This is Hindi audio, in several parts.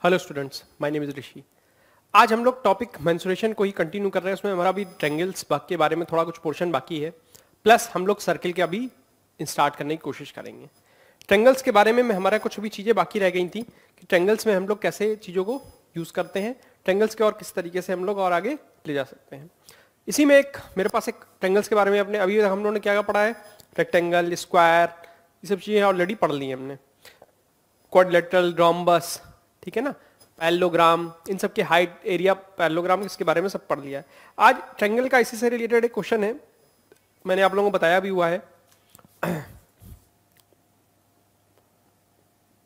Hello students, my name is Rishi. आज हम लोग टॉपिक मेंसुरेशन को ही कंटिन्यू कर रहे हैं। उसमें हमारा अभी ट्रायंगल्स के बारे में थोड़ा कुछ पोर्शन बाकी है, प्लस हम लोग सर्किल के अभी स्टार्ट करने की कोशिश करेंगे। ट्रायंगल्स के बारे में हमारा कुछ भी चीज़ें बाकी रह गई थी कि ट्रायंगल्स में हम लोग कैसे चीज़ों को यूज़ करते हैं, ट्रायंगल्स के और किस तरीके से हम लोग और आगे ले जा सकते हैं। इसी में एक मेरे पास एक ट्रायंगल्स के बारे में अपने अभी हम लोगों ने क्या पढ़ा है, रेक्टेंगल, स्क्वायर, ये सब चीज़ें ऑलरेडी पढ़ ली हैं हमने। क्वाड्रिलेटरल, रोम्बस, ठीक है ना, पैरेललोग्राम, इन सब के हाइट, एरिया, पैरेललोग्राम, इसके बारे में सब पढ़ लिया है। आज ट्रायंगल का इसी से रिलेटेड एक क्वेश्चन है, मैंने आप लोगों को बताया भी हुआ है।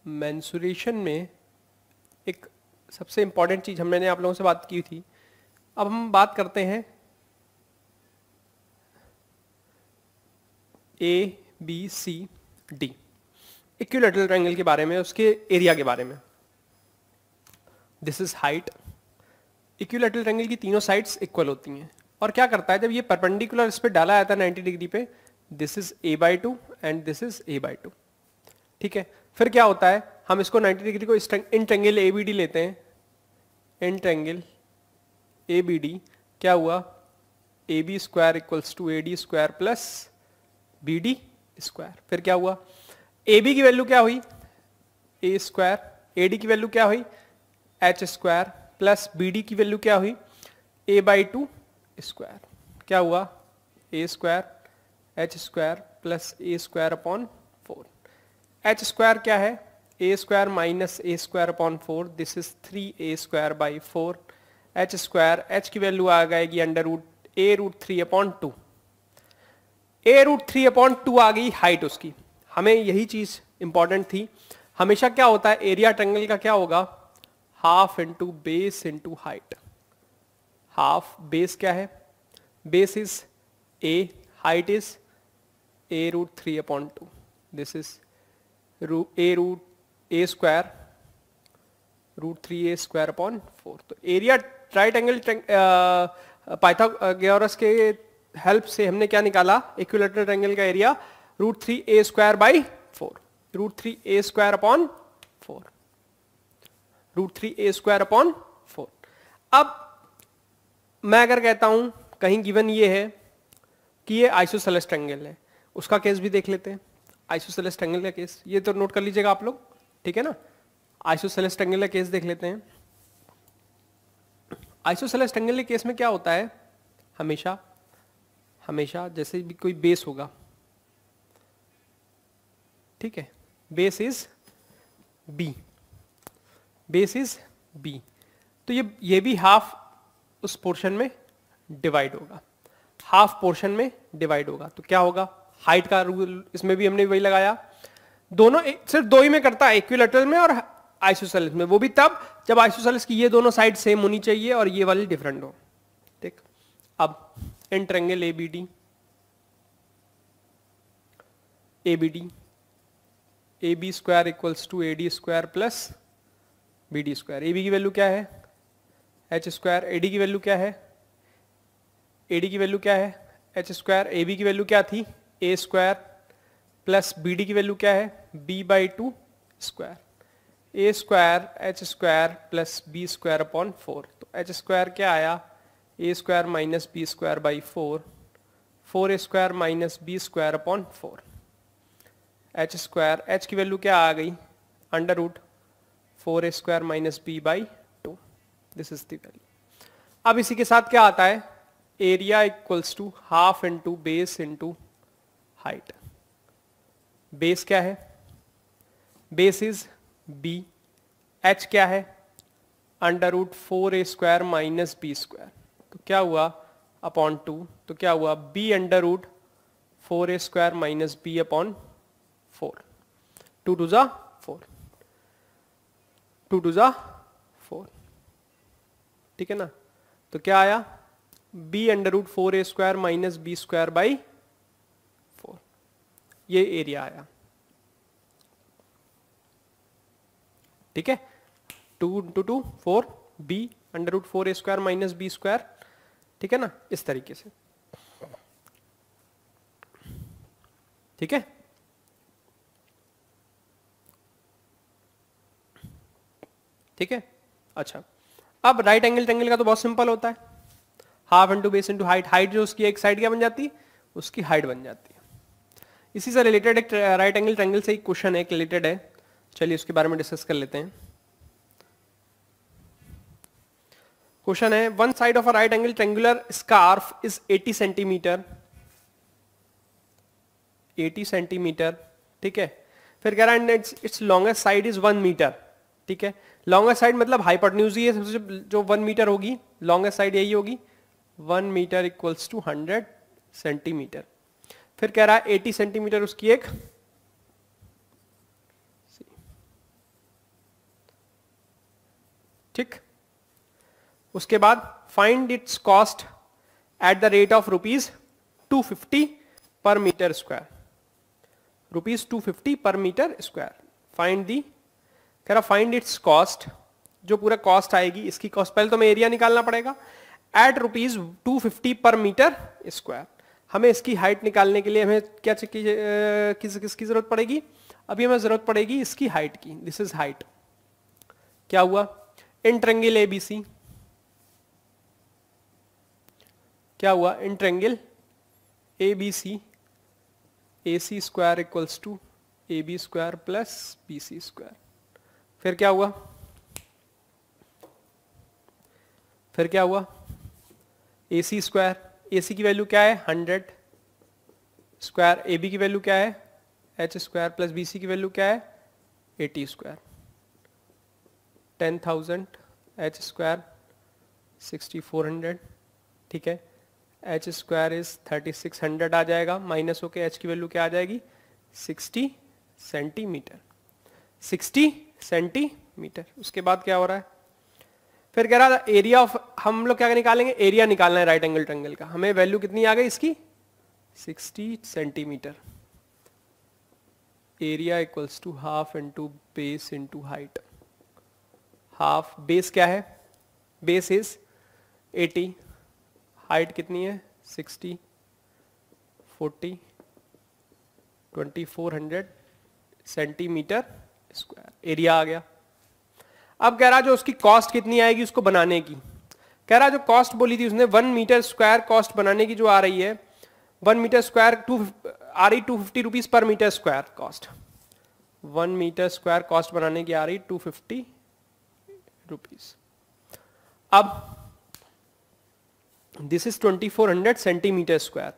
मेंसुरेशन में एक सबसे इंपॉर्टेंट चीज मैंने आप लोगों से बात की थी। अब हम बात करते हैं A B C D equilateral triangle के बारे में, उसके एरिया के बारे में। This is height. Equilateral triangle की तीनों साइड्स इक्वल होती हैं और क्या करता है, जब ये परपेंडिकुलर इस पे डाला जाता है 90 डिग्री पे, this is a/2 and this is a/2, ठीक है। फिर क्या होता है, हम इसको 90 डिग्री को इन ट्रायंगल ABD लेते हैं। इन ट्रायंगल ABD क्या हुआ, AB square equals to AD square plus BD square. फिर क्या हुआ, AB की वैल्यू क्या हुई A स्क्वायर, AD की वैल्यू क्या हुई H स्क्वायर प्लस BD की वैल्यू क्या हुई a/2 स्क्वायर। क्या हुआ A square H square plus A square upon 4। H square क्या है, A square minus A square upon 4, this is 3A square by 4। H square, H की वैल्यू आ जाएगी under root A√3 upon 2। A√3 upon 2 आ गई हाइट उसकी। हमें यही चीज इंपॉर्टेंट थी। हमेशा क्या होता है, एरिया ट्रायंगल का क्या होगा, half into base into height. Half base क्या है, base is a, height is A√3 upon 2, this is A square √3A square upon 4। तो एरिया राइट एंगल पाइथागोरस के हेल्प से हमने क्या निकाला, इक्विलैटरल ट्रायंगल का area √3A square by 4, √3A square upon 4, √3A square upon 4। अब मैं अगर कहता हूं कहीं गिवन ये है कि ये आइसोसेलेस ट्रायंगल है, उसका केस भी देख लेते हैं। आइसोसेलेस ट्रायंगल का केस ये तो नोट कर लीजिएगा आप लोग, ठीक है ना। आइसोसेलेस ट्रायंगल का केस देख लेते हैं। आइसोसेलेस ट्रायंगल के केस में क्या होता है, हमेशा हमेशा जैसे भी कोई बेस होगा, ठीक है, base is B, base is B, तो ये भी हाफ उस पोर्शन में डिवाइड होगा, हाफ पोर्शन में डिवाइड होगा। तो क्या होगा, हाइट का रूल इसमें भी हमने वही लगाया। दोनों सिर्फ दो ही में करता है, इक्विलैटरल में और आइसोसेलेस में, वो भी तब जब आइसोसेलेस की ये दोनों साइड सेम होनी चाहिए और ये वाली डिफरेंट हो, ठीक। अब in triangle ABD, AB square equals to AD square plus BD square. AB की वैल्यू क्या है H स्क्वायर, AD की वैल्यू क्या है, AD की वैल्यू क्या है H स्क्वायर, AB की वैल्यू क्या थी A स्क्वायर प्लस BD की वैल्यू क्या है B/2 square. A square H square plus B square upon 4। तो H स्क्वायर क्या आया, A square minus B square by 4, 4A square minus B square upon 4। H square, H की वैल्यू क्या आ गई under root 4A square minus B by 2, this is the value. अब इसी के साथ क्या आता है, area equals to half into base into height. Base क्या है, बेस इज B, H क्या है under root 4A square minus B square. तो क्या हुआ अपॉन 2, तो क्या हुआ B under root 4A square minus B upon 4, 2 two जा 4, 2 टू जा 4, ठीक है ना। तो क्या आया B under root 4A square minus B square by 4, ये एरिया आया, ठीक है। 2 into 2 4, B under root 4A square minus B square, ठीक है ना, इस तरीके से, ठीक है। ठीक है। अच्छा, अब राइट एंगल ट्रायंगल का तो बहुत सिंपल होता है, half into base into height, height जो उसकी एक साइड क्या बन जाती है, उसकी हाइट बन जाती है। इसी से रिलेटेड एक राइट एंगल ट्रायंगल से एक क्वेश्चन है, रिलेटेड है, चलिए उसके बारे में डिस्कस कर लेते हैं। क्वेश्चन है, one side of a right angle triangular scarf is 80 centimetre, 80 centimetre, ठीक है। फिर कह रहा है it's longest side is 1 metre, ठीक है। लॉन्गेस्ट साइड मतलब हाइपोटेन्यूज ही है सबसे, जो 1 मीटर होगी, लॉन्गेस्ट साइड यही होगी, 1 मीटर इक्वल्स टू 100 सेंटीमीटर। फिर कह रहा है 80 सेंटीमीटर उसकी एक, ठीक। उसके बाद find its cost at the rate of ₹250 पर मीटर स्क्वायर, ₹250 पर मीटर स्क्वायर। फाइंड दी, कह रहा फाइंड इट्स कॉस्ट, जो पूरा कॉस्ट आएगी इसकी कॉस्ट, पहले तो हमें एरिया निकालना पड़ेगा, एट ₹250 पर मीटर स्क्वायर। हमें इसकी हाइट निकालने के लिए हमें क्या किसकी जरूरत पड़ेगी, अभी हमें जरूरत पड़ेगी इसकी हाइट की, दिस इज हाइट। क्या हुआ, इन ट्रायंगल एबीसी, क्या हुआ, in triangle ABC AC square equals to AB square plus BC square. फिर क्या हुआ, फिर क्या हुआ, AC स्क्वायर, AC की वैल्यू क्या है 100 स्क्वायर, AB की वैल्यू क्या है H स्क्वायर प्लस BC की वैल्यू क्या है 80 स्क्वायर, 10,000 H स्क्वायर 6400, ठीक है। H स्क्वायर इज 3600 आ जाएगा, माइनस होके H की वैल्यू क्या आ जाएगी 60 सेंटीमीटर, 60 सेंटीमीटर। उसके बाद क्या हो रहा है, फिर कह रहा था एरिया ऑफ, हम लोग क्या निकालेंगे, एरिया निकालना है राइट एंगल ट्रायंगल का। हमें वैल्यू कितनी आ गई इसकी 60 centimetre. Area equals to half into base into height. Half, base क्या है, बेस इज 80, हाइट कितनी है 60, 40, 2400 सेंटीमीटर स्क्वायर, एरिया आ गया। अब कह रहा जो उसकी कॉस्ट कितनी आएगी उसको बनाने की, कह रहा जो कॉस्ट बोली थी उसने 1 मीटर स्क्वायर कॉस्ट बनाने की जो आ रही है, 1 मीटर स्क्वायर आ रही 250 रुपीज पर metre square cost, 1 metre square cost बनाने की आ रही 250 रुपीज। अब दिस इज 2400 सेंटीमीटर स्क्वायर,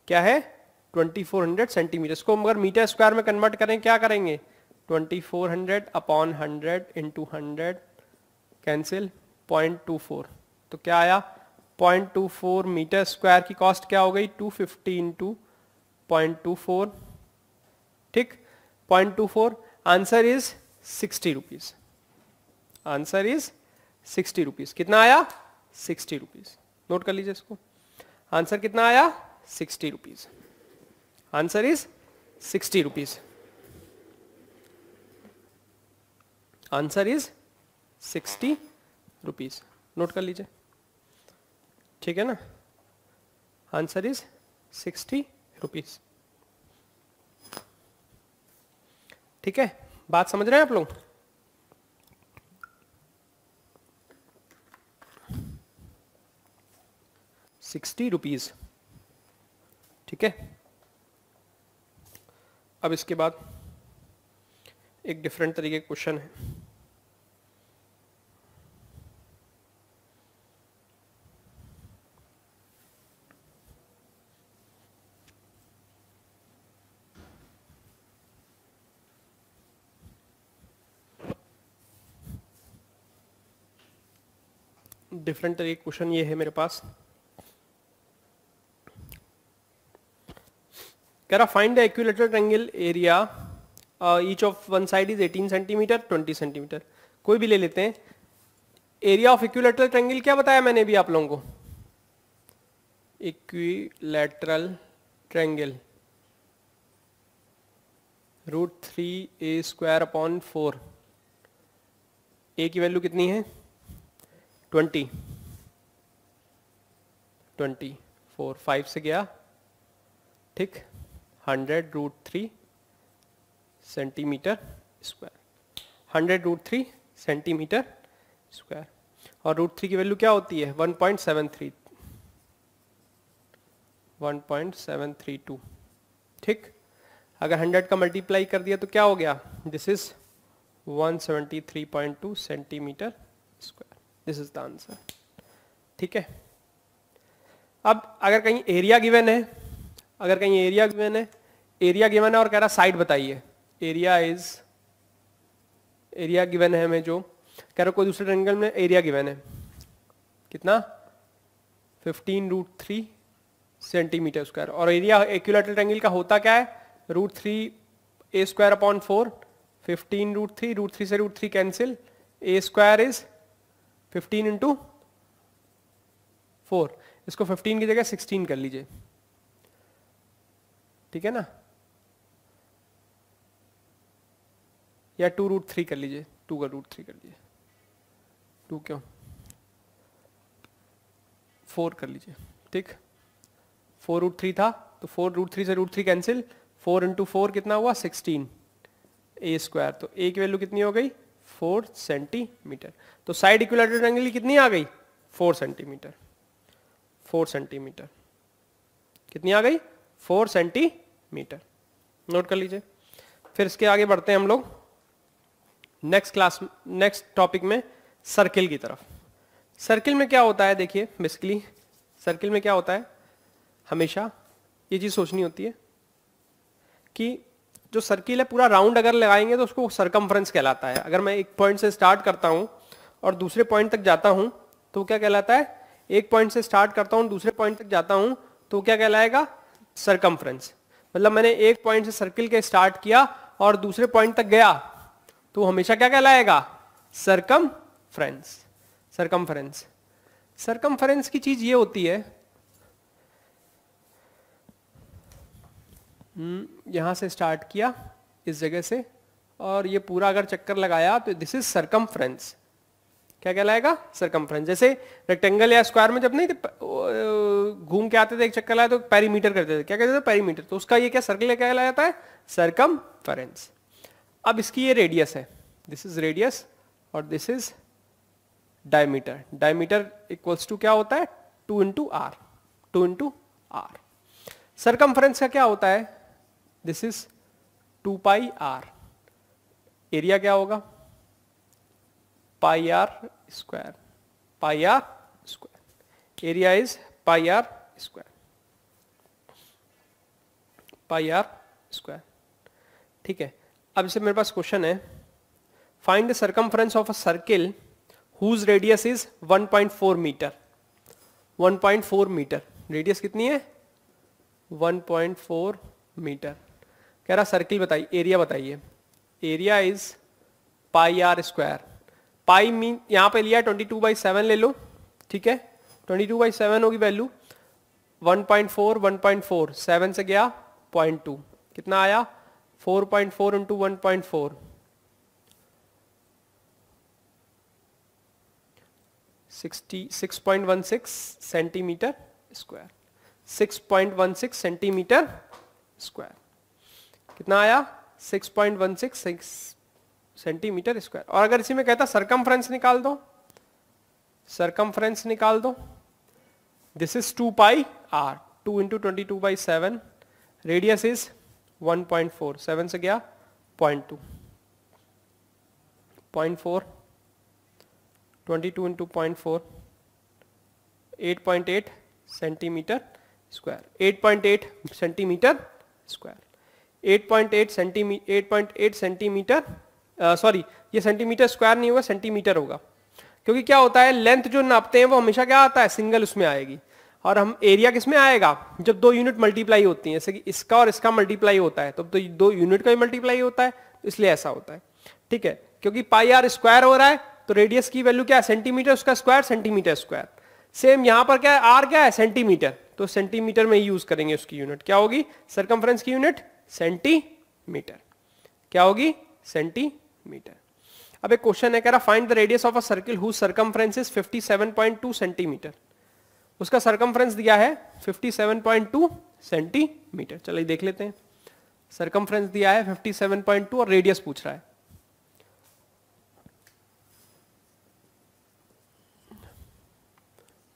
क्या है 2400 सेंटीमीटर। इसको अगर मीटर स्क्वायर में कन्वर्ट करें क्या करेंगे, 2400 अपॉन 100 इंटू 100 कैंसिल, 0.24, तो क्या आया 0.24 मीटर स्क्वायर की कॉस्ट क्या हो गई 250 इंटू 0.24, ठीक, 0.24। Answer is 60 rupees, answer is 60 rupees. कितना आया 60 रुपीज, नोट कर लीजिए इसको, आंसर कितना आया 60 rupees, answer is 60 rupees, answer is 60 rupees, note कर लीजिए, ठीक है ना, आंसर इज 60 रुपीज। ठीक है, बात समझ रहे हैं आप लोग। ₹60, ठीक है। अब इसके बाद एक डिफरेंट तरीके का क्वेश्चन है, डिफरेंट तरीके का क्वेश्चन ये है मेरे पास। कह रहा find the equilateral triangle area each of one side is 18 centimetre 20 centimetre, कोई भी ले लेते हैं। एरिया ऑफ इक्विलैटरल ट्रायंगल क्या बताया मैंने अभी आप लोगों को, इक्विलैटरल ट्रायंगल √3a² अपॉन 4, ए की वैल्यू कितनी है 20, 4 5 से गया, ठीक, 100 √3 सेंटीमीटर स्क्वायर, 100 √3 सेंटीमीटर स्क्वायर। और √3 की वैल्यू क्या होती है? 1.732। ठीक, अगर 100 का मल्टीप्लाई कर दिया तो क्या हो गया? This is 173.2 centimetre square. This is the answer. ठीक है, अब अगर कहीं एरिया गिवन है, अगर कहीं एरिया गिवन है, एरिया गिवन है और कह रहा साइड बताइए, एरिया गिवन है हमें, जो कह रहा कोई दूसरे ट्रायंगल में एरिया गिवन है कितना? 15√3 सेंटीमीटर स्क्वायर। और एरिया इक्विलैटरल ट्रायंगल का होता क्या है? √3a² 4, 15√3, √3 से √3 कैंसिल, a² इज 15 इंटू 4, इसको 15 की जगह 16 कर लीजिए, ठीक है ना, या 2√3 कर लीजिए, 2 का √3 कर लीजिए, 2 क्यों, 4 कर लीजिए। ठीक, 4√3 था तो 4√3 से √3 कैंसिल, 4 इंटू 4 कितना हुआ? 16 a²। तो a की वैल्यू कितनी हो गई? 4 सेंटीमीटर। तो साइड इक्विलैटरल ट्रायंगल की कितनी आ गई? 4 सेंटीमीटर। 4 सेंटीमीटर कितनी आ गई? 4 सेंटीमीटर। नोट कर लीजिए। फिर इसके आगे बढ़ते हैं हम लोग नेक्स्ट टॉपिक में, सर्किल की तरफ। सर्किल में क्या होता है? देखिए बेसिकली सर्किल में क्या होता है, हमेशा ये चीज सोचनी होती है कि जो सर्किल है पूरा राउंड अगर लगाएंगे तो उसको सरकमफ्रेंस कहलाता है। अगर मैं एक पॉइंट से स्टार्ट करता हूं और दूसरे पॉइंट तक जाता हूं तो क्या कहलाता है? एक पॉइंट से स्टार्ट करता हूं दूसरे पॉइंट तक जाता हूं तो क्या कहलाएगा? सरकमफ्रेंस। मतलब मैंने एक पॉइंट से सर्किल के स्टार्ट किया और दूसरे पॉइंट तक गया तो हमेशा क्या कहलाएगा? सरकमफ्रेंस। सरकमफ्रेंस। सरकमफ्रेंस की चीज ये होती है, यहां से स्टार्ट किया इस जगह से और ये पूरा अगर चक्कर लगाया तो दिस इज सरकमफ्रेंस। क्या कहलाएगा? सरकमफ्रेंस। जैसे रेक्टेंगल या स्क्वायर में जब नहीं घूम के आते थे, एक चक्कर लाया तो पेरीमीटर करते थे, क्या कहते थे? पेरीमीटर। तो उसका ये क्या सर्कल क्या कहलाता है? सरकमफ्रेंस। अब इसकी ये रेडियस है, दिस इज रेडियस और this is diameter. Diameter equals to क्या होता है? 2 into R. 2 into R. Circumference का क्या होता है? This is 2 pi R. Area क्या होगा? Pi are square. Pi are square. Area is pi are square. Pi are square. ठीक है, अब इसे मेरे पास क्वेश्चन है, find the circumference of a circle whose radius is 1.4 metre. 1.4 metre radius कितनी है? 1.4 मीटर। कह रहा सर्किल बताइए, एरिया बताइए। Area is pi are square. Pi mean यहां पे लिया 22/7 ले लो, ठीक है, 22/7 होगी वैल्यू। 1.4 1.4 7 से गया 0.2 कितना आया? 4.4 into 1.4 6.16 centimetre square. 6.16 centimetre square कितना आया? 6.16 सेंटीमीटर स्क्वायर। और अगर इसी में कहता सरकमफ्रेंस निकाल दो, सरकमफ्रेंस निकाल दो, this is 2 pi r. 2 into 22/7, radius is 1.4, 7 से गया 0.2, 0.4 22 into 0.4 8.8 centimetre square. 8.8 centimetre square. 8.8 centimetre sorry, ये सेंटीमीटर स्क्वायर नहीं होगा, सेंटीमीटर होगा, क्योंकि क्या होता है लेंथ जो नापते हैं वो हमेशा क्या आता है? सिंगल उसमें आएगी। और हम एरिया किस में आएगा? जब दो यूनिट मल्टीप्लाई होती हैं, जैसे कि इसका और इसका मल्टीप्लाई होता है तब तो दो यूनिट का भी मल्टीप्लाई होता है, इसलिए ऐसा होता है। ठीक है, क्योंकि पाई आर स्क्वायर हो रहा है तो रेडियस की वैल्यू क्या है? सेंटीमीटर, उसका स्क्वायर सेंटीमीटर स्क्वायर। सेम यहां पर क्या है? आर क्या है? सेंटीमीटर। तो सेंटीमीटर में यूज करेंगे उसकी यूनिट। क्या होगी सरकमफ्रेंस की यूनिट? सेंटीमीटर। क्या होगी? सेंटीमीटर। अब एक क्वेश्चन है, कह रहा find the radius of a circle whose circumference is 57.2 centimetre. उसका सरकमफ्रेंस दिया है 57.2 सेंटीमीटर। चलिए देख लेते हैं। सरकमफ्रेंस दिया है 57.2 और रेडियस पूछ रहा है।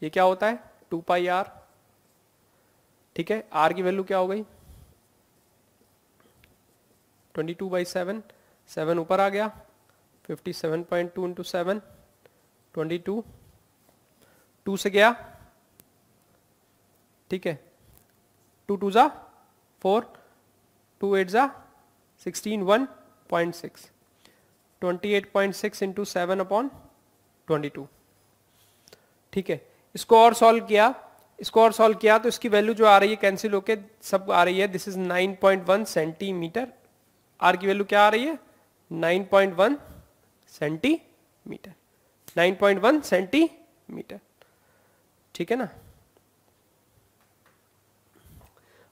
ये क्या होता है 2 पाई आर, ठीक है। आर की वैल्यू क्या हो गई 22/7, 7 ऊपर आ गया, 57.2 इंटू 7 22, 2 से गया, ठीक है, 2 2 जा 4, 2 8 जा 16, 1.6, 28.6 इंटू 7/22, ठीक है। इसको और सॉल्व किया तो इसकी वैल्यू जो आ रही है कैंसिल होके सब आ रही है, दिस इज 9.1 सेंटीमीटर। आर की वैल्यू क्या आ रही है 9.1 सेंटीमीटर, 9.1 सेंटीमीटर, ठीक है ना।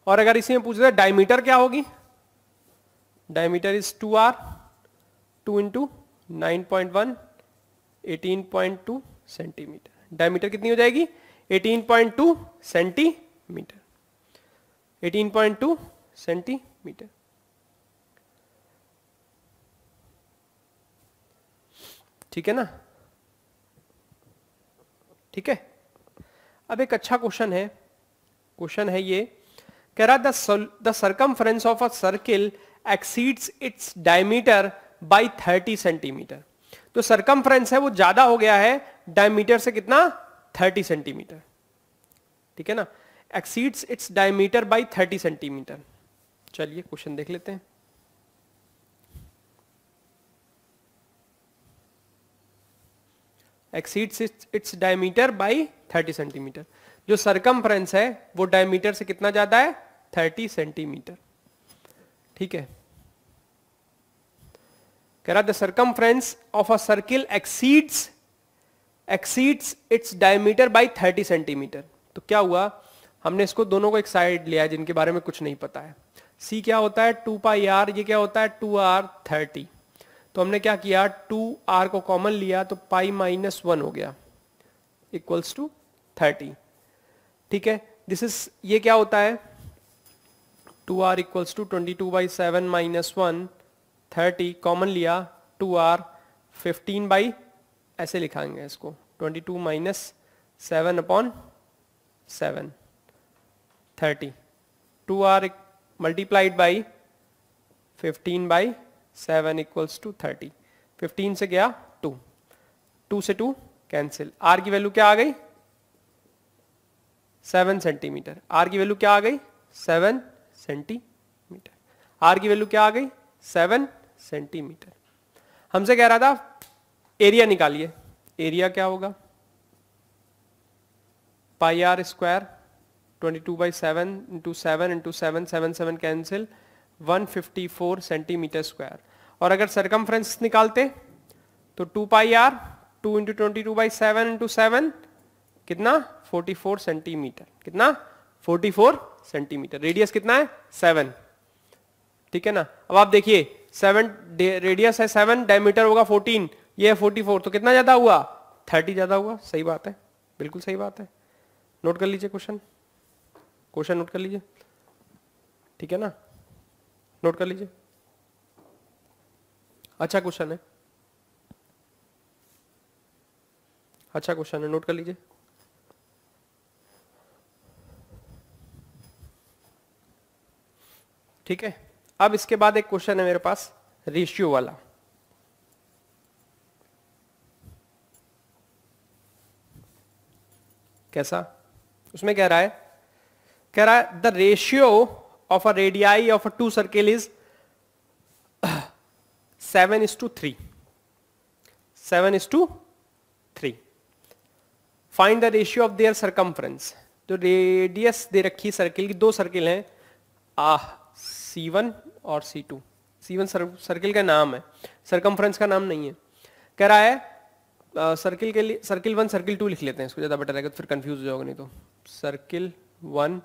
और अगर इसी में पूछ रहे डायमीटर क्या होगी, diameter is 2r, 2 into 9.1, 18.2 centimetre. Diameter कितनी हो जाएगी 18.2 सेंटीमीटर, 18.2 सेंटीमीटर, ठीक है ना, ठीक है। अब एक अच्छा क्वेश्चन है ये, कह रहा the circumference of a circle exceeds its diameter by 30 centimetre. तो सर्कमफ्रेंस है वो ज्यादा हो गया है डायमीटर से, कितना 30 सेंटीमीटर, ठीक है ना। Exceeds its diameter by 30 centimetre. चलिए क्वेश्चन देख लेते हैं। Exceeds its diameter by 30 centimetre. जो सर्कमफ्रेंस है वो डायमीटर से कितना ज्यादा है 30 सेंटीमीटर, ठीक है। कह रहा the circumference of a circle exceeds its diameter by 30 centimetre. तो क्या हुआ, हमने इसको दोनों को एक साइड लिया जिनके बारे में कुछ नहीं पता है। सी क्या होता है 2 पाई आर, ये क्या होता है 2r 30। तो हमने क्या किया 2r को कॉमन लिया तो पाई -1 हो गया इक्वल्स टू 30, ठीक है। दिस इज, ये क्या होता है 2r इक्वल्स टू 22/7 -1, 30 कॉमन लिया 2r 15 ऐसे लिखाएंगे इसको 22 - 7/7, 30, 2r multiplied by 15/7 equals to 30, 15 से गया 2, 2 से 2 कैंसिल। आर की वैल्यू क्या आ गई 7 सेंटीमीटर। आर की वैल्यू क्या आ गई 7 सेंटीमीटर। आर की वैल्यू क्या आ गई 7 सेंटीमीटर। हमसे कह रहा था एरिया निकालिए। एरिया क्या होगा pi are square 22/7 into 7 into 7, 7 7 cancel, 154 centimetre square. और अगर सरकमफ्रेंस निकालते तो 2 पाई आर 2 इंटू 22/7 इंटू 7 कितना 44 सेंटीमीटर, कितना 44 सेंटीमीटर। रेडियस कितना है 7, ठीक है ना। अब आप देखिए 7 रेडियस है 7, डायमीटर होगा 14, ये है 44, तो कितना ज्यादा हुआ 30 ज्यादा हुआ। सही बात है, बिल्कुल सही बात है। नोट कर लीजिए क्वेश्चन नोट कर लीजिए, ठीक है ना, नोट कर लीजिए। अच्छा क्वेश्चन है, अच्छा क्वेश्चन है, नोट कर लीजिए। ठीक है। अब इसके बाद एक क्वेश्चन है मेरे पास रेशियो वाला। कैसा, उसमें कह रहा है the ratio of a radii of a two circle is 7:3, 7:3। Find the ratio of their circumference. जो रेडियस दे रखी सर्किल की, दो सर्किल हैं C1 और C2। C1 सर्किल का नाम है, सरकमफ्रेंस का नाम नहीं है। कह रहा है सर्किल के लिए सर्किल 1 सर्किल 2 लिख लेते हैं, इसको ज्यादा बेटर रहेगा, तो फिर कंफ्यूज हो जाओगे नहीं तो। सर्किल 1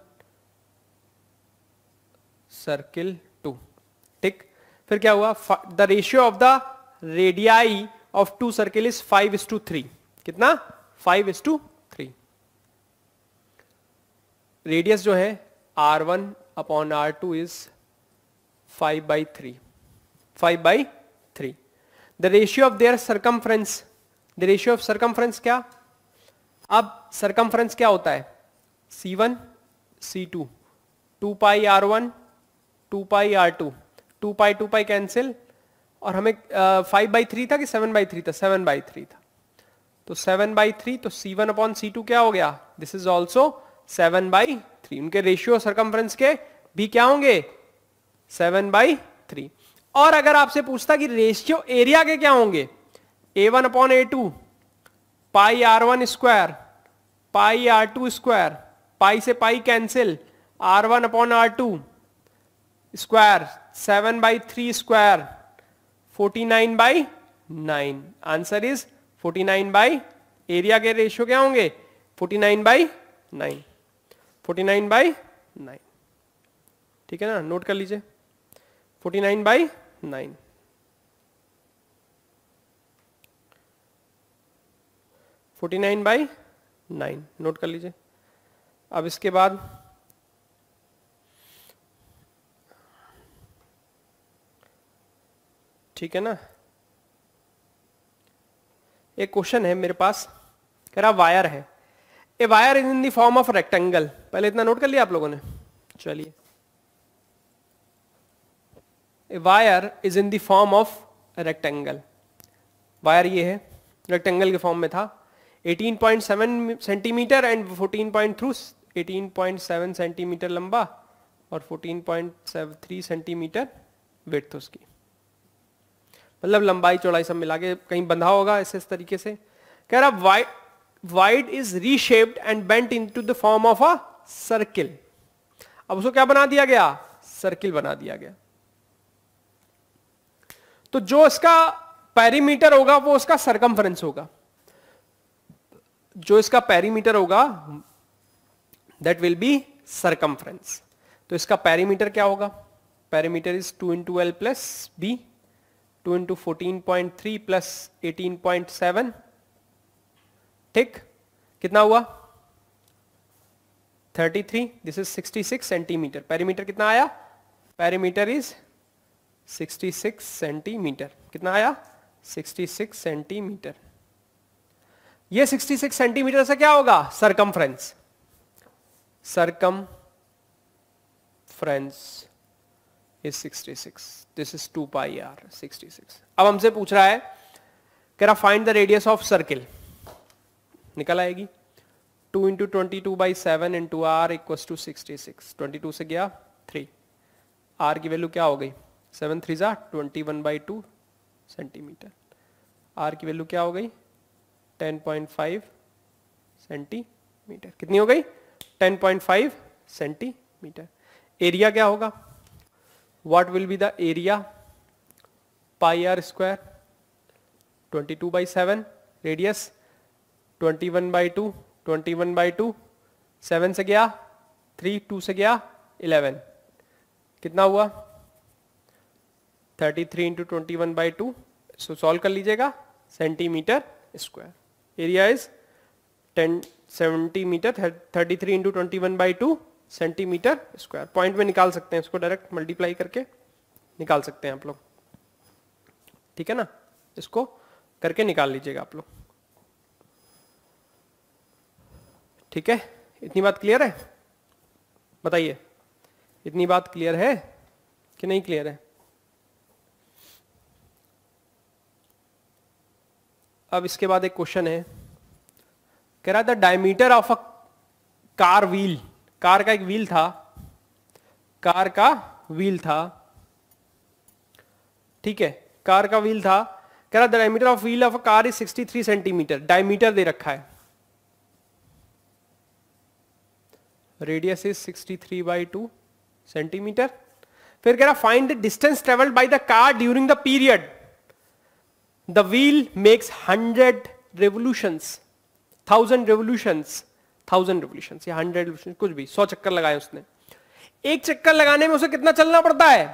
सर्किल 2, ठीक। फिर क्या हुआ the ratio of the radii of two circle is 5:3। कितना 5:3। रेडियस जो है R1/R2 is 5/3, 5/3। The ratio of their circumference, the ratio of circumference क्या अब सरकमफ्रेंस क्या होता है, C1 C2 2 पाई R1 2 पाई R2 2 पाई कैंसिल, और हमें 5/3 था कि 7/3 था, 7/3 था, तो 7/3, तो C1 अपॉन C2 क्या हो गया, दिस इज ऑल्सो 7/3। उनके रेशियो सरकमफ्रेंस के भी क्या होंगे, 7/3। और अगर आपसे पूछता कि रेशियो एरिया के क्या होंगे, A1 upon A2 pi R1 square pi R2 square, pi से pi cancel, R1 upon R2 square 7/3 square 49/9। Answer is 49 area के रेशियो क्या होंगे, 49/9, 49/9। ठीक है ना, नोट कर लीजिए 49/9। नोट कर लीजिए। अब इसके बाद ठीक है ना, एक क्वेश्चन है मेरे पास, कह रहा वायर है, a wire is in the form of rectangle. पहले इतना नोट कर लिया आप लोगों ने, चलिए, a wire is in the form of rectangle. Wire ये है, रेक्टेंगल के फॉर्म में था, 18.7 सेंटीमीटर एंड 18.7 सेंटीमीटर लंबा और 14.73 सेंटीमीटर विड्थ उसकी, मतलब लंबाई चौड़ाई सब मिला के कहीं बंधा होगा ऐसे इस तरीके से। कह रहा wide is reshaped and bent into the form of a circle. अब उसको क्या बना दिया गया, सर्किल बना दिया गया। तो जो इसका पेरीमीटर होगा वो उसका सरकमफ्रेंस होगा, जो इसका पेरीमीटर होगा दैट विल बी सरकमफ्रेंस। तो इसका पेरीमीटर क्या होगा, perimeter is 2 into L plus B, 2 into 14.3 plus 18.7, ठीक, कितना हुआ 33, दिस इज 66 सेंटीमीटर। पेरीमीटर कितना आया, पेरीमीटर इज 66 सेंटीमीटर। कितना आया, 66 सेंटीमीटर। ये 66 सेंटीमीटर से क्या होगा, circumference. Circumference is 66, this is 2 pi r 66। अब हमसे पूछ रहा है, कह रहा find the radius of circle. निकल आएगी 2 into 22/7 into r equals to 66। 22 से गया 3, r की वैल्यू क्या हो गई, 7 3 जा 21/2 सेंटीमीटर। r की वैल्यू क्या हो गई, 10.5 सेंटीमीटर। कितनी हो गई, 10.5 सेंटीमीटर। एरिया क्या होगा, what will be the area, pi r square 22/7, radius 21/2, 21/2, 7 से गया 3, 2 से गया 11, कितना हुआ 33 into 21/2। इसको सॉल्व कर लीजिएगा, centimetre square. Area is 10 centimetre, 33 into 21/2 centimetre square. Point में निकाल सकते हैं, इसको डायरेक्ट मल्टीप्लाई करके निकाल सकते हैं आप लोग, ठीक है ना, इसको करके निकाल लीजिएगा आप लोग, ठीक है। इतनी बात क्लियर है, बताइए, इतनी बात क्लियर है कि नहीं क्लियर है। अब इसके बाद एक क्वेश्चन है, कह रहा था diameter of a car wheel. Car का एक व्हील था, कार का व्हील था, ठीक है, कार का व्हील था। कह रहा diameter of wheel of a car is 63 centimetre. Diameter दे रखा है, रेडियस इज 63/2 सेंटीमीटर। फिर कह रहा find the distance travelled by the car during the period the wheel makes 100 revolutions, 1000 revolutions, 1000 revolutions या 100 रेवोल्यूशंस, कुछ भी, 100 चक्कर लगाए उसने। एक चक्कर लगाने में उसे कितना चलना पड़ता है,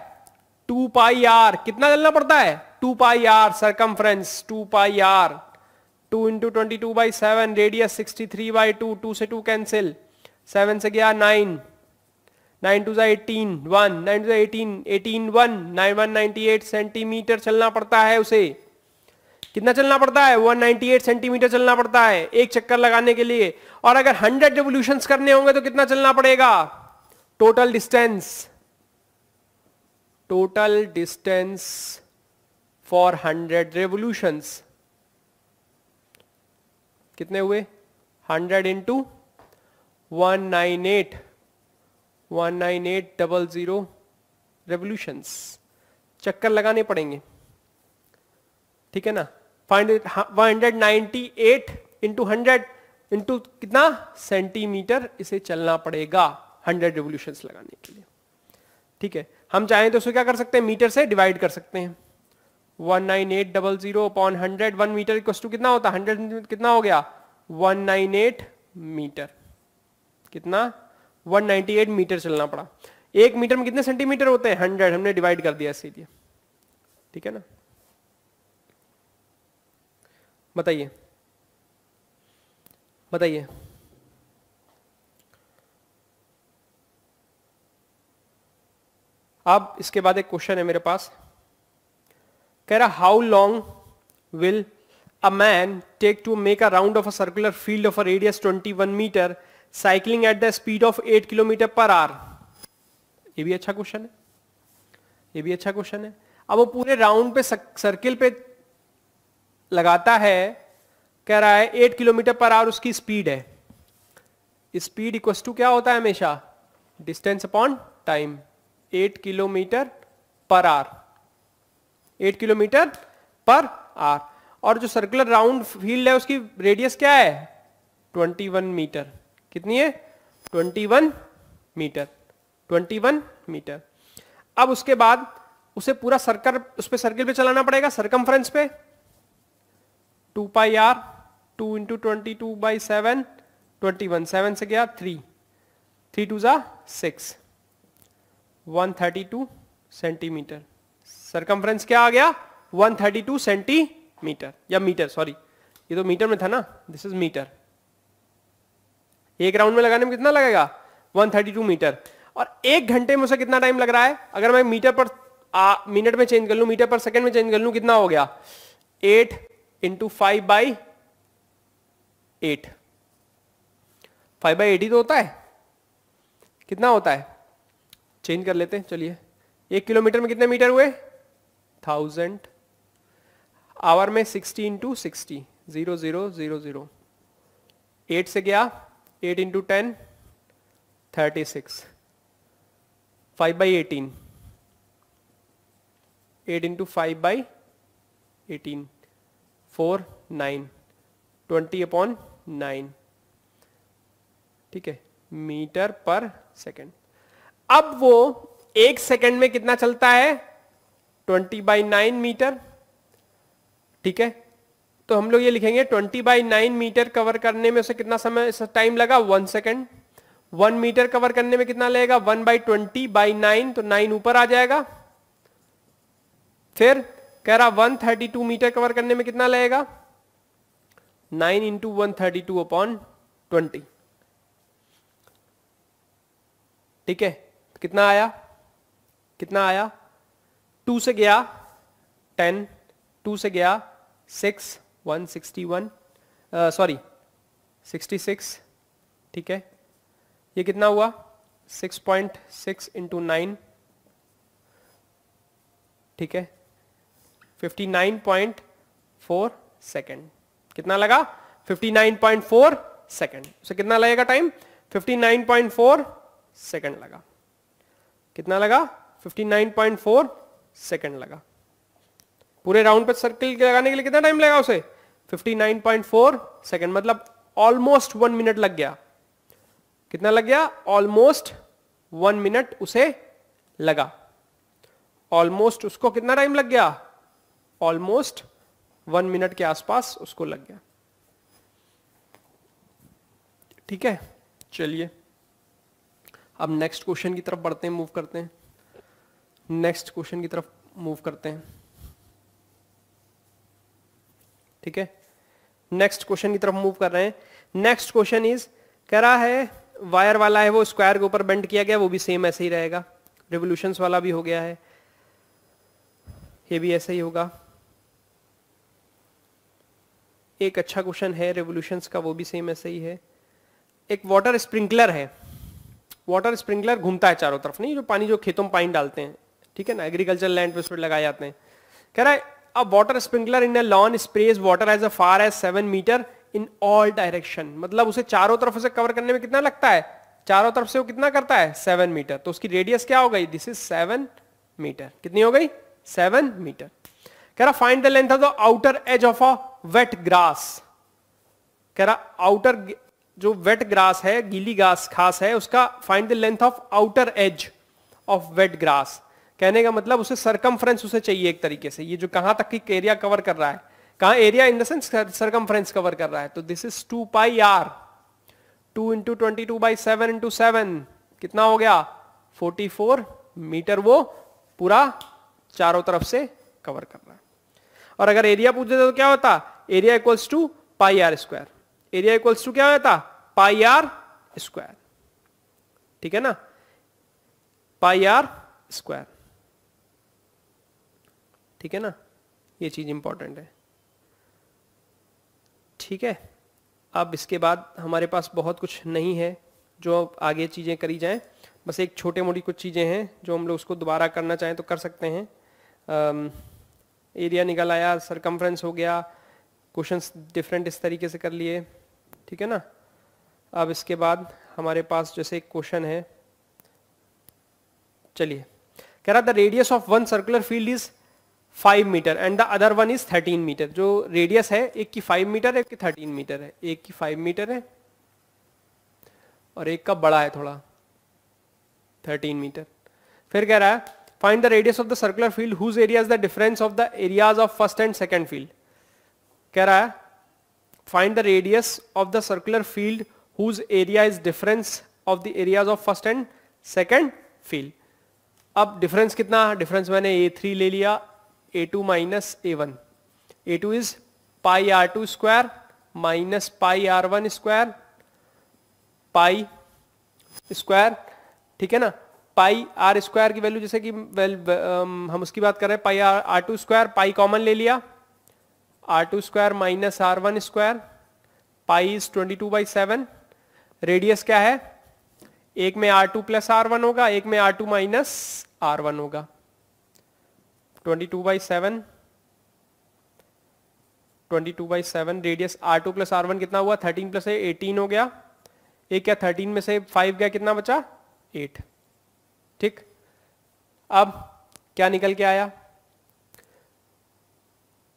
2 पाई r। कितना चलना पड़ता है, 2 pi r circumference, 2 pi r। 2 into 22/7, radius 63/2, 2 से 2 कैंसिल, 7 से गया 9, 9 2 18, 1, 9 2 18, 18 1, 91 98 सेंटीमीटर चलना पड़ता है उसे। कितना चलना पड़ता है? 198 सेंटीमीटर चलना पड़ता है एक चक्कर लगाने के लिए। और अगर 100 रिवोल्यूशंस करने होंगे तो कितना चलना पड़ेगा? टोटल डिस्टेंस फॉर 100 रेवोल्यूशंस कितने हुए? 100 इंटू 198,198,000 रेवोल्यूशंस चक्कर लगाने पड़ेंगे, ठीक है ना। 198 इंटू 100 इंटू कितना सेंटीमीटर इसे चलना पड़ेगा 100 रेवोल्यूशंस लगाने के लिए, ठीक है। हम चाहें तो उसे क्या कर सकते हैं? मीटर से डिवाइड कर सकते हैं। 198,000 अपॉन 100, 1 मीटर इक्वल टू कितना होता है? 100 कितना हो गया? 198 मीटर। कितना? 198 मीटर चलना पड़ा। एक मीटर में कितने सेंटीमीटर होते हैं? 100, हमने डिवाइड कर दिया इसीलिए, ठीक है ना। बताइए बताइए अब इसके बाद एक क्वेश्चन है मेरे पास, कह रहा how long will a man take to make a round of a circular field of a radius 21 metre cycling at the speed of 8 kilometre per hour. ये भी अच्छा क्वेश्चन है, ये भी अच्छा क्वेश्चन है। अब वो पूरे राउंड पे सर्किल पे लगाता है, कह रहा है 8 किलोमीटर पर आवर उसकी स्पीड है। स्पीड इक्वल टू क्या होता है हमेशा? Distance upon time. 8 kilometre per our, 8 kilometre per our. और जो सर्कुलर राउंड फील्ड है उसकी रेडियस क्या है? 21 मीटर। कितनी है? 21 मीटर, 21 मीटर। अब उसके बाद उसे पूरा सर्कल, उस पे सर्किल पे चलाना पड़ेगा, सरकमफ्रेंस पे। 2 पाई आर, 2 इंटू 22/7, 21, 7 से गया 3, 3 2 जा 6, 132 सेंटीमीटर। सरकमफ्रेंस क्या आ गया? 132 सेंटीमीटर, या मीटर, सॉरी ये तो मीटर में था ना, दिस इज मीटर। एक राउंड में लगाने में कितना लगेगा? 132 मीटर। और एक घंटे में उसे कितना टाइम लग रहा है? अगर मैं मीटर पर मिनट में चेंज कर लूं, मीटर पर सेकंड में चेंज कर लूं, कितना हो गया? 8 इंटू 5/8, 5/8 ही तो होता है। कितना होता है? चेंज कर लेते हैं, चलिए। 1 किलोमीटर में कितने मीटर हुए? 1000। आवर में 60 इंटू 60, 0 0 0 0। 8 से गया, 8 इंटू 10, 36, 5/18, 8 इंटू 5/18, 4 9, 20/9, ठीक है, मीटर पर सेकेंड। अब वो एक सेकेंड में कितना चलता है? 20/9 मीटर, ठीक है। तो हम लोग ये लिखेंगे 20/9 मीटर कवर करने में उसे कितना समय टाइम लगा? 1 सेकेंड। 1 मीटर कवर करने में कितना लगेगा? 1/20/9, तो 9 ऊपर आ जाएगा। फिर कह रहा 132 मीटर कवर करने में कितना लगेगा? 9 इंटू 132/20, ठीक है। कितना आया? कितना आया? 2 से गया 10, 2 से गया 6, 161, सॉरी 66, ठीक है। ये कितना हुआ? 6.6 इंटू 9, ठीक है, 59.4 सेकेंड। कितना लगा? 59.4 सेकेंड। उसे कितना लगेगा टाइम? 59.4 सेकेंड लगा। कितना लगा? 59.4 सेकेंड लगा। पूरे राउंड पे सर्किल लगाने के लिए कितना टाइम लगेगा उसे? 59.4 सेकेंड, मतलब ऑलमोस्ट 1 मिनट लग गया। कितना लग गया? ऑलमोस्ट 1 मिनट उसे लगा। ऑलमोस्ट उसको कितना टाइम लग गया? ऑलमोस्ट 1 मिनट के आसपास उसको लग गया, ठीक है। चलिए अब नेक्स्ट क्वेश्चन की तरफ बढ़ते हैं, मूव करते हैं। नेक्स्ट क्वेश्चन की तरफ मूव करते हैं, ठीक है। नेक्स्ट क्वेश्चन की तरफ मूव कर रहे हैं। नेक्स्ट क्वेश्चन इज, कह रहा है वायर वाला है वो स्क्वायर के ऊपर बेंड किया गया, वो भी सेम ऐसे ही रहेगा। रिवोल्यूशंस वाला भी हो गया है, ये भी ऐसे ही होगा। एक अच्छा क्वेश्चन है रेवोल्यूशंस का, वो भी सेम ऐसे ही है। एक वाटर स्प्रिंकलर है, वाटर स्प्रिंकलर घूमता है चारों तरफ, नहीं जो पानी जो खेतों में पानी डालते हैं, ठीक है ना, एग्रीकल्चर लैंड पे उस पर लगाए जाते हैं। कह रहा है अब water sprinkler in a lawn sprays water as a far as 7 metre in all direction, मतलब उसे चारों तरफ से कवर करने में कितना लगता है, चारों तरफ से वो कितना करता है 7 मीटर, तो उसकी रेडियस क्या हो गई, दिस इज 7 मीटर, कितनी हो गई 7 मीटर। कह रहा find the length of the outer edge of a wet grass, कह रहा आउटर जो वेट ग्रास है, गीली घास खास है, उसका find the length of outer edge of wet grass. कहने का मतलब उसे सरकमफ्रेंस उसे चाहिए एक तरीके से, ये जो कहां तक की एरिया कवर कर रहा है, कहां area in the sense circumference cover कर रहा है, तो this is 2 pi r, 2 into 22/7 into 7 कितना हो गया 44 मीटर, वो पूरा चारों तरफ से कवर कर रहा है। और अगर एरिया पूछ देते तो क्या होता, area equals to pi are square, area equals to क्या होता पाई आर स्क्वायर, ठीक है ना, पाई आर स्क्वायर, ठीक है ना, ये चीज इंपॉर्टेंट है। ठीक है, अब इसके बाद हमारे पास बहुत कुछ नहीं है जो आगे चीजें करी जाएं, बस एक छोटे मोटी कुछ चीजें हैं जो हम लोग उसको दोबारा करना चाहें तो कर सकते हैं। एरिया निकल आया, सरकमफ्रेंस हो गया, क्वेश्चंस डिफरेंट इस तरीके से कर लिए, ठीक है ना। अब इसके बाद हमारे पास जैसे एक क्वेश्चन है, चलिए, कह रहा the radius of one circular field is 5 metre and the other one is 13 metre. जो रेडियस है एक की 5 मीटर है, एक की 13 मीटर है, एक की 5 मीटर है और एक का बड़ा है थोड़ा 13 मीटर। फिर कह रहा है find the radius of the circular field whose area is the difference of the areas of first and second field. कह रहा है find the radius of the circular field whose area is difference of the areas of first and second field. अब डिफरेंस कितना, डिफरेंस मैंने A3 ले लिया, A2 minus A1, A2 is pi R2 square minus pi R1 square pi square, ठीक है ना। पाई आर स्क्वायर की वैल्यू जैसे कि हम उसकी बात कर रहे हैं, पाई R2 स्क्वायर, पाई कॉमन ले लिया, R2 square minus R1 square, pi is 22/7। Radius क्या है, एक में R2 प्लस R1 होगा, एक में R2 माइनस R1 होगा, 22/7, 22/7। रेडियस R2 प्लस R1 कितना हुआ, 13 प्लस 18 हो गया, एक क्या 13 में से 5 गया, कितना बचा 8, ठीक। अब क्या निकल के आया,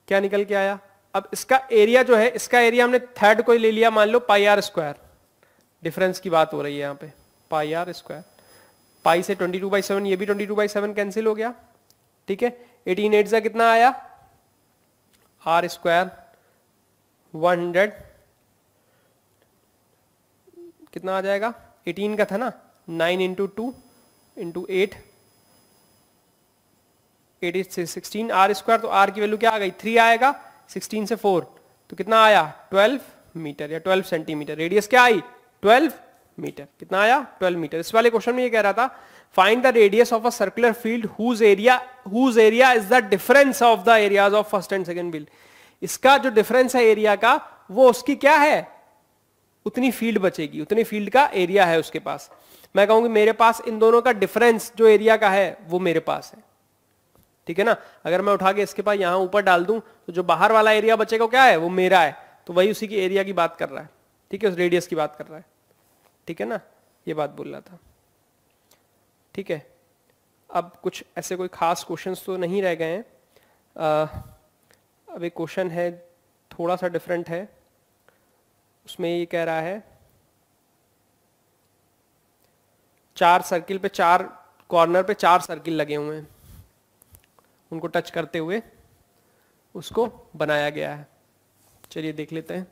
क्या निकल के आया, अब इसका एरिया जो है, इसका एरिया हमने थर्ड को ले लिया, मान लो पाई आर स्क्वायर, डिफरेंस की बात हो रही है यहाँ पे, पाई आर स्क्वायर, पाई से 22/7, ये भी 22/7 कैंसिल हो गया, ठीक है। 18 8 से कितना आया, आर स्क्वायर 100, कितना आ जाएगा, 18 का था ना, 9 इंटू 2 इंटू 8, 8 से 16, आर स्क्वायर, तो आर की वैल्यू क्या आ गई 3 आएगा, 16 से 4 तो कितना आया 12 मीटर या 12 सेंटीमीटर। रेडियस क्या आई 12 मीटर, कितना आया 12 मीटर। इस वाले क्वेश्चन में ये कह रहा था find the radius of a circular field whose area is the difference of the areas of first and second field. इसका जो डिफरेंस है एरिया का, वो उसकी क्या है, उतनी फील्ड बचेगी, उतनी फील्ड का एरिया है उसके पास। मैं कहूंगी मेरे पास इन दोनों का डिफरेंस जो एरिया का है वो मेरे पास है, ठीक है ना। अगर मैं उठा के इसके पास यहां ऊपर डाल दूं तो जो बाहर वाला एरिया बचेगा क्या है, वो मेरा है, तो वही उसी की एरिया की बात कर रहा है, ठीक है, उस रेडियस की बात कर रहा है, ठीक है ना, ये बात बोल रहा था, ठीक है। अब कुछ ऐसे कोई खास क्वेश्चंस तो नहीं रह गए हैं। अब एक क्वेश्चन है थोड़ा सा डिफरेंट है, उसमें ये कह रहा है 4 सर्किल पे 4 कॉर्नर पे 4 सर्किल लगे हुए हैं, उनको टच करते हुए उसको बनाया गया है। चलिए देख लेते हैं।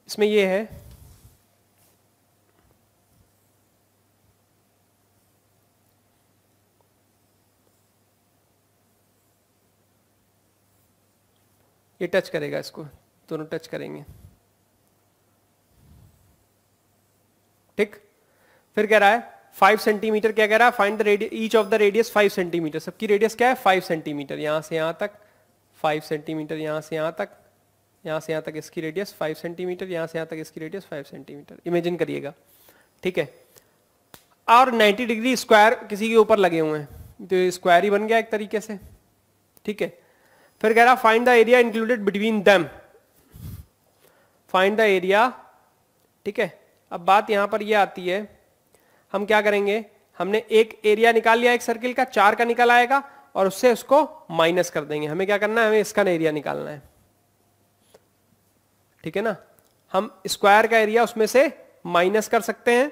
इसमें ये है ये टच करेगा, इसको दोनों टच करेंगे, ठीक। फिर कह रहा है 5 सेंटीमीटर क्या कह रहा है, find the radius each of the radius 5 centimetre, सबकी रेडियस क्या है 5 सेंटीमीटर, यहां से यहां तक 5 सेंटीमीटर, यहां से यहां तक, यहां से यहां तक इसकी रेडियस 5 सेंटीमीटर, यहां से यहां तक इसकी रेडियस 5 सेंटीमीटर, इमेजिन करिएगा, ठीक है। और 90 डिग्री स्क्वायर किसी के ऊपर लगे हुए हैं, तो स्क्वायर ही बन गया एक तरीके से, ठीक है। फिर कह रहा find the area included between them, find the area, ठीक है। अब बात यहां पर यह आती है, हम क्या करेंगे, हमने एक एरिया निकाल लिया एक सर्किल का, 4 का निकल आएगा, और उससे उसको माइनस कर देंगे, हमें क्या करना है, हमें इसका एरिया निकालना है, ठीक है ना। हम स्क्वायर का एरिया उसमें से माइनस कर सकते हैं,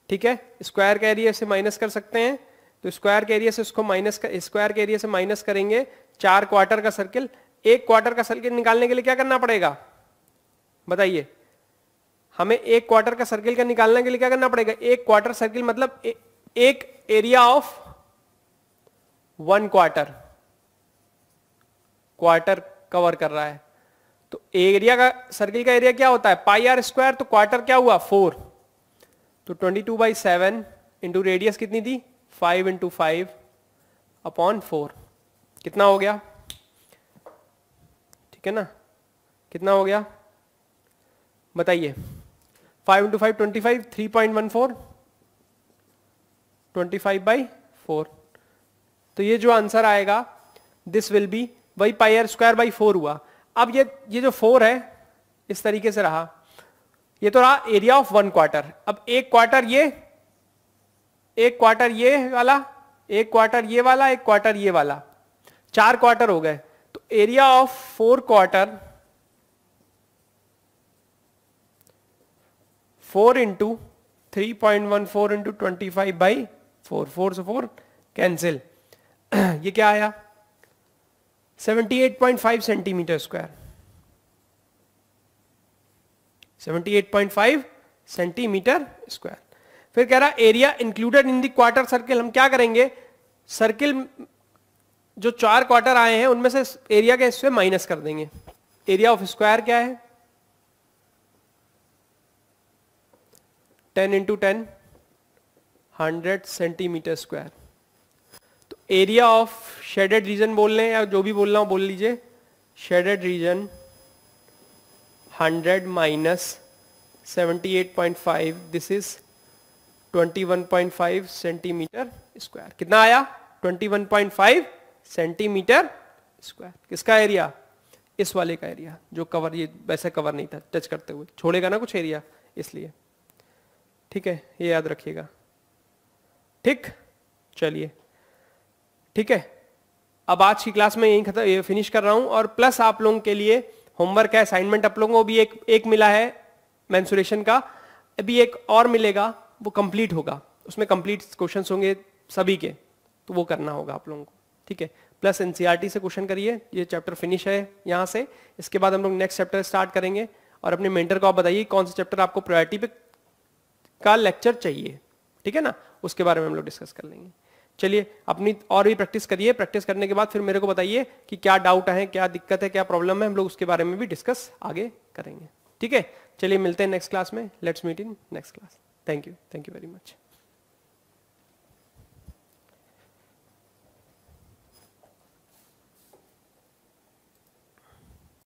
ठीक है, स्क्वायर का एरिया से माइनस कर सकते हैं, तो स्क्वायर के एरिया से उसको माइनस कर, स्क्वायर के एरिया से माइनस करेंगे। 4 क्वार्टर का सर्किल, एक क्वार्टर का सर्किल निकालने के लिए क्या करना पड़ेगा बताइए, हमें एक क्वार्टर का सर्किल का निकालने के लिए क्या करना पड़ेगा, एक क्वार्टर सर्किल मतलब एक area of 1 quarter, quarter cover कर रहा है, तो एरिया का, सर्किल का एरिया क्या होता है पाई आर स्क्वायर, तो क्वार्टर क्या हुआ 4, तो 22/7 इंटू रेडियस कितनी थी 5 इंटू 5 अपॉन 4, कितना हो गया, ठीक है ना, कितना हो गया बताइए, 5 इंटू 5 25, 3.14, 25/4, तो ये जो आंसर आएगा दिस विल बी वही पाई आर स्क्वायर बाई 4 हुआ। अब ये जो 4 है इस तरीके से रहा, ये तो रहा एरिया ऑफ 1 क्वार्टर। अब एक क्वार्टर ये, एक क्वार्टर ये वाला, एक क्वार्टर ये वाला, एक क्वार्टर ये वाला, 4 क्वार्टर हो गए, तो area of 4 quarter 4 into 3.14 into 25/4, 4 से 4 कैंसिल, ये क्या आया 78.5 सेंटीमीटर स्क्वायर, 78.5 सेंटीमीटर स्क्वायर। फिर कह रहा area included in the quarter circle, हम क्या करेंगे, सर्किल जो 4 क्वार्टर आए हैं उनमें से एरिया के हिस्से माइनस कर देंगे। एरिया ऑफ स्क्वायर क्या है 10 इंटू 10 100 सेंटीमीटर स्क्वायर। तो एरिया ऑफ शेडेड रीजन बोल रहे हैं या जो भी बोल रहा हूं बोल लीजिए, shaded region 100 minus 78.5, this is 21.5 centimetre square. कितना आया 21.5 सेंटीमीटर स्क्वायर। किसका एरिया, इस वाले का एरिया जो कवर, ये वैसे कवर नहीं था, टच करते हुए छोड़ेगा ना कुछ एरिया इसलिए, ठीक है, ये याद रखिएगा, ठीक। चलिए ठीक है, अब आज की क्लास में यही खत्म, फिनिश कर रहा हूं, और प्लस आप लोगों के लिए होमवर्क है, असाइनमेंट आप लोगों को भी एक मिला है मेंसुरेशन का, अभी एक और मिलेगा, वो कंप्लीट होगा, उसमें कंप्लीट क्वेश्चंस होंगे सभी के, तो वो करना होगा आप लोगों को, ठीक है। प्लस एनसीईआरटी से क्वेश्चन करिए, ये चैप्टर फिनिश है यहाँ से, इसके बाद हम लोग नेक्स्ट चैप्टर स्टार्ट करेंगे, और अपने मेंटर को आप बताइए कौन सा चैप्टर आपको प्रायोरिटी पे का लेक्चर चाहिए, ठीक है ना, उसके बारे में हम लोग डिस्कस कर लेंगे। चलिए अपनी और भी प्रैक्टिस करिए, प्रैक्टिस करने के बाद फिर मेरे को बताइए कि क्या डाउट है, क्या दिक्कत है, क्या प्रॉब्लम है, हम लोग उसके बारे में भी डिस्कस आगे करेंगे, ठीक है। चलिए मिलते हैं नेक्स्ट क्लास में, let's meet in next class. Thank you very much.